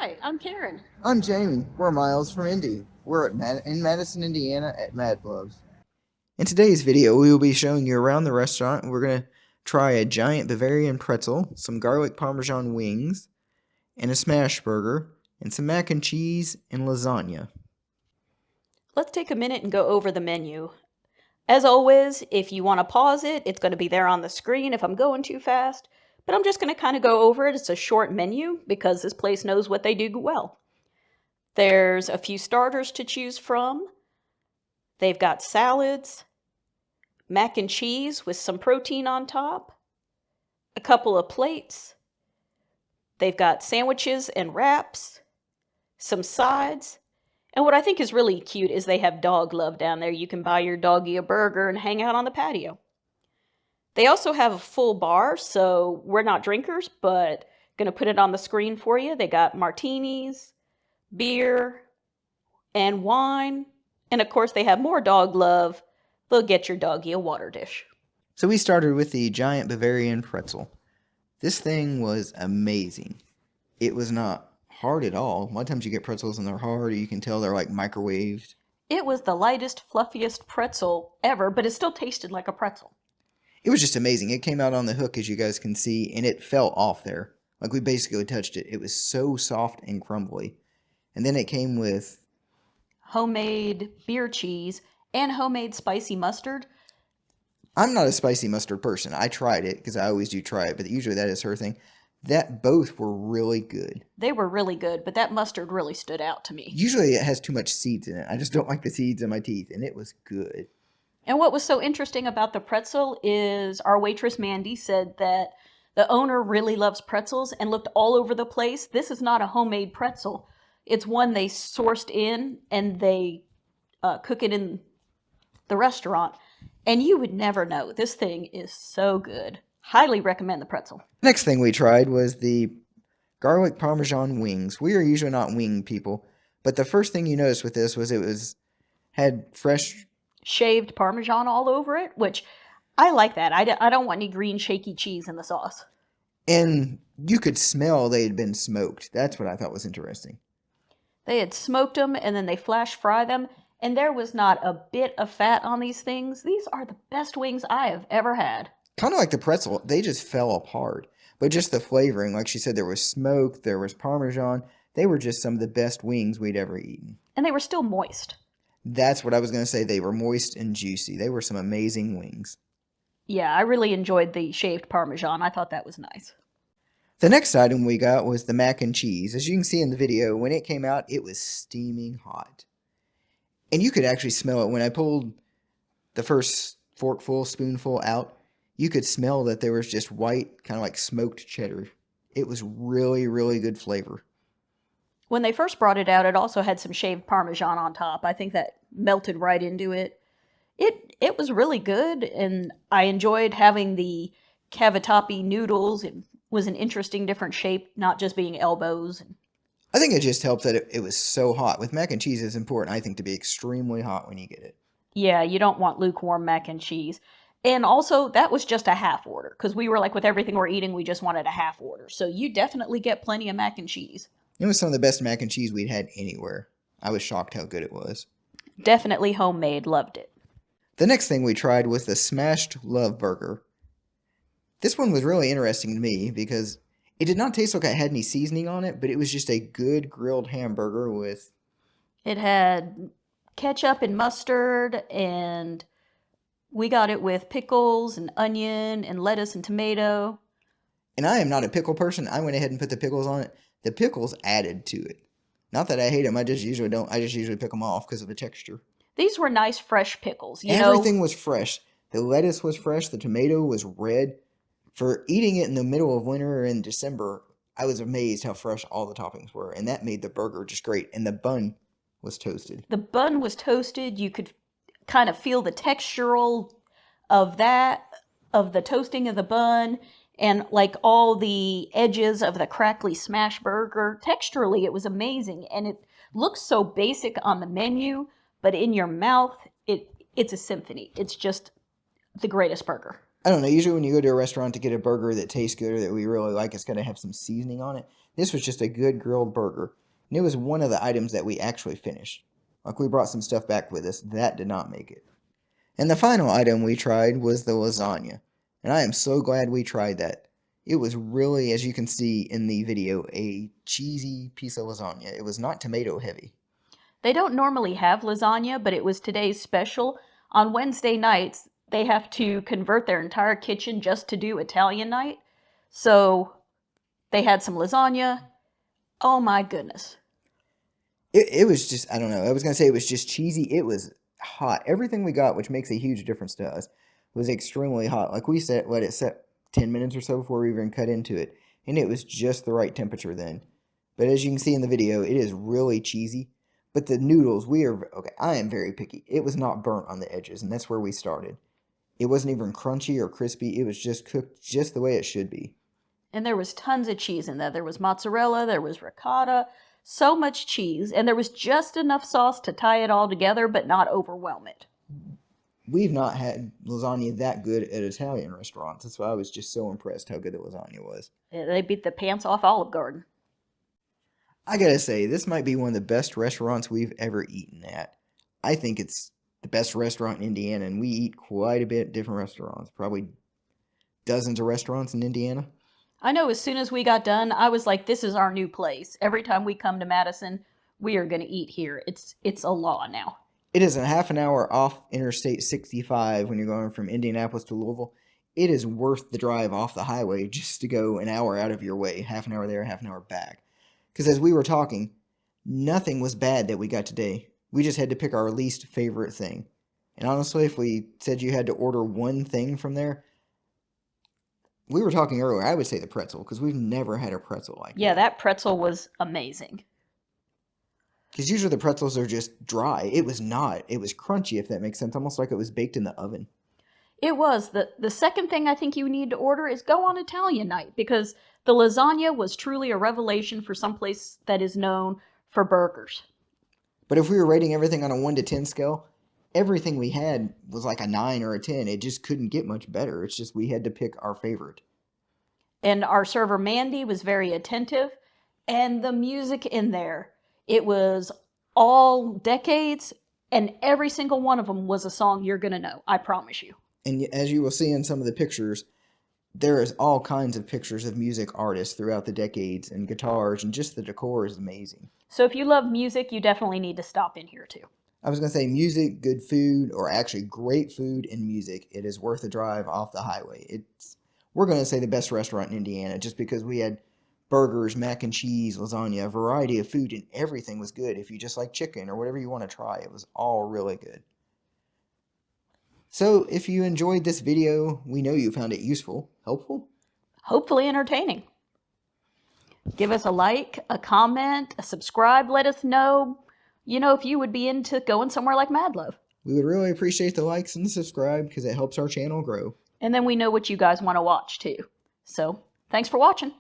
Hi, I'm Karen. I'm Jamie. We're miles from Indy. We're in Madison, Indiana at Mad Gloves. In today's video, we will be showing you around the restaurant. We're going to try a giant Bavarian pretzel, some garlic parmesan wings, and a smash burger, and some mac and cheese and lasagna. Let's take a minute and go over the menu. As always, if you want to pause it, it's going to be there on the screen if I'm going too fast. But I'm just going to kind of go over it. It's a short menu because this place knows what they do well. There's a few starters to choose from. They've got salads, mac and cheese with some protein on top, a couple of plates. They've got sandwiches and wraps, some sides. And what I think is really cute is they have dog love down there. You can buy your doggy a burger and hang out on the patio. They also have a full bar, so we're not drinkers, but going to put it on the screen for you. They got martinis, beer, and wine. And of course, they have more dog love. They'll get your doggy a water dish. So we started with the giant Bavarian pretzel. This thing was amazing. It was not hard at all. A lot of times you get pretzels and they're hard. You can tell they're like microwaved. It was the lightest, fluffiest pretzel ever, but it still tasted like a pretzel. It was just amazing. It came out on the hook, as you guys can see, and it fell off there. Like we basically touched it. It was so soft and crumbly. And then it came with homemade beer cheese and homemade spicy mustard. I'm not a spicy mustard person. I tried it because I always do try it, but usually that is her thing. That both were really good. They were really good, but that mustard really stood out to me. Usually it has too much seeds in it. I just don't like the seeds in my teeth, and it was good. And what was so interesting about the pretzel is our waitress Mandy said that the owner really loves pretzels and looked all over the place. This is not a homemade pretzel. It's one they sourced in and they cook it in the restaurant. And you would never know. This thing is so good. Highly recommend the pretzel. Next thing we tried was the garlic parmesan wings. We are usually not wing people, but the first thing you noticed with this was it had fresh shaved parmesan all over it, which I like that. I don't want any green shaky cheese in the sauce. And you could smell they had been smoked. That's what I thought was interesting. They had smoked them and then they flash fry them, and there was not a bit of fat on these things. These are the best wings I have ever had. Kind of like the pretzel. They just fell apart. But just the flavoring, like she said, there was smoke, there was parmesan. They were just some of the best wings we'd ever eaten. And they were still moist. That's what I was going to say. They were moist and juicy. They were some amazing wings. Yeah, I really enjoyed the shaved parmesan. I thought that was nice. The next item we got was the mac and cheese. As you can see in the video, when it came out, it was steaming hot. And you could actually smell it. When I pulled the first forkful, spoonful out, you could smell that there was just white, kind of like smoked cheddar. It was really, really good flavor. When they first brought it out, it also had some shaved parmesan on top. I think that melted right into it. It was really good, and I enjoyed having the cavatappi noodles. It was an interesting, different shape, not just being elbows. I think it just helped that it was so hot. With mac and cheese, it's important, I think, to be extremely hot when you get it. Yeah, you don't want lukewarm mac and cheese. And also, that was just a half order, because we were like, with everything we're eating, we just wanted a half order. So you definitely get plenty of mac and cheese. It was some of the best mac and cheese we'd had anywhere. I was shocked how good it was. Definitely homemade. Loved it. The next thing we tried was the smashed love burger. This one was really interesting to me because it did not taste like it had any seasoning on it, but it was just a good grilled hamburger with... It had ketchup and mustard, and we got it with pickles and onion and lettuce and tomato. And I am not a pickle person. I went ahead and put the pickles on it. The pickles added to it. Not that I hate them. I just usually don't. I just usually pick them off because of the texture. These were nice, fresh pickles. Everything was fresh. The lettuce was fresh. The tomato was red. For eating it in the middle of winter or in December, I was amazed how fresh all the toppings were. And that made the burger just great. And the bun was toasted. The bun was toasted. You could kind of feel the textural of that, of the toasting of the bun, and like all the edges of the crackly smash burger. Texturally, it was amazing. And it looks so basic on the menu, but in your mouth, it's a symphony. It's just the greatest burger. I don't know. Usually, when you go to a restaurant to get a burger that tastes good or that we really like, it's going to have some seasoning on it. This was just a good grilled burger. And it was one of the items that we actually finished. Like, we brought some stuff back with us. That did not make it. And the final item we tried was the lasagna. And I am so glad we tried that. It was really, as you can see in the video, a cheesy piece of lasagna. It was not tomato heavy. They don't normally have lasagna, but it was today's special. On Wednesday nights, they have to convert their entire kitchen just to do Italian night. So they had some lasagna. Oh my goodness. It was just, I don't know. I was going to say it was just cheesy. It was hot. Everything we got, which makes a huge difference to us, was extremely hot. Like we said, let it set 10 minutes or so before we even cut into it. And it was just the right temperature then. But as you can see in the video, it is really cheesy. But the noodles, okay, I am very picky. It was not burnt on the edges, and that's where we started. It wasn't even crunchy or crispy. It was just cooked just the way it should be. And there was tons of cheese in there. There was mozzarella, there was ricotta, so much cheese, and there was just enough sauce to tie it all together, but not overwhelm it. We've not had lasagna that good at Italian restaurants. That's why I was just so impressed how good the lasagna was. They beat the pants off Olive Garden. I gotta say, this might be one of the best restaurants we've ever eaten at. I think it's the best restaurant in Indiana, and we eat quite a bit at different restaurants. Probably dozens of restaurants in Indiana. I know as soon as we got done, I was like, this is our new place. Every time we come to Madison, we are going to eat here. It's a law now. It is a half an hour off Interstate 65 when you're going from Indianapolis to Louisville. It is worth the drive off the highway just to go an hour out of your way. Half an hour there, half an hour back. Because as we were talking, nothing was bad that we got today. We just had to pick our least favorite thing. And honestly, if we said you had to order one thing from there, we were talking earlier, I would say the pretzel, because we've never had a pretzel like that. Yeah, that pretzel was amazing. Because usually the pretzels are just dry. It was not. It was crunchy, if that makes sense, almost like it was baked in the oven. It was. The second thing I think you need to order is go on Italian night, because the lasagna was truly a revelation for some place that is known for burgers. But if we were rating everything on a 1 to 10 scale, everything we had was like a 9 or a 10. It just couldn't get much better. It's just we had to pick our favorite. And our server, Mandy, was very attentive. And the music in there, it was all decades, and every single one of them was a song you're going to know. I promise you. And as you will see in some of the pictures, there is all kinds of pictures of music artists throughout the decades and guitars, and just the decor is amazing. So if you love music, you definitely need to stop in here too. I was going to say music, good food, or actually great food and music. It is worth a drive off the highway. We're going to say the best restaurant in Indiana just because we had burgers, mac and cheese, lasagna, a variety of food, and everything was good. If you just like chicken or whatever you want to try, it was all really good. So if you enjoyed this video, we know you found it useful, helpful, hopefully entertaining. Give us a like, a comment, a subscribe. Let us know, if you would be into going somewhere like Mad Love. We would really appreciate the likes and the subscribe because it helps our channel grow. And then we know what you guys want to watch too. So, thanks for watching.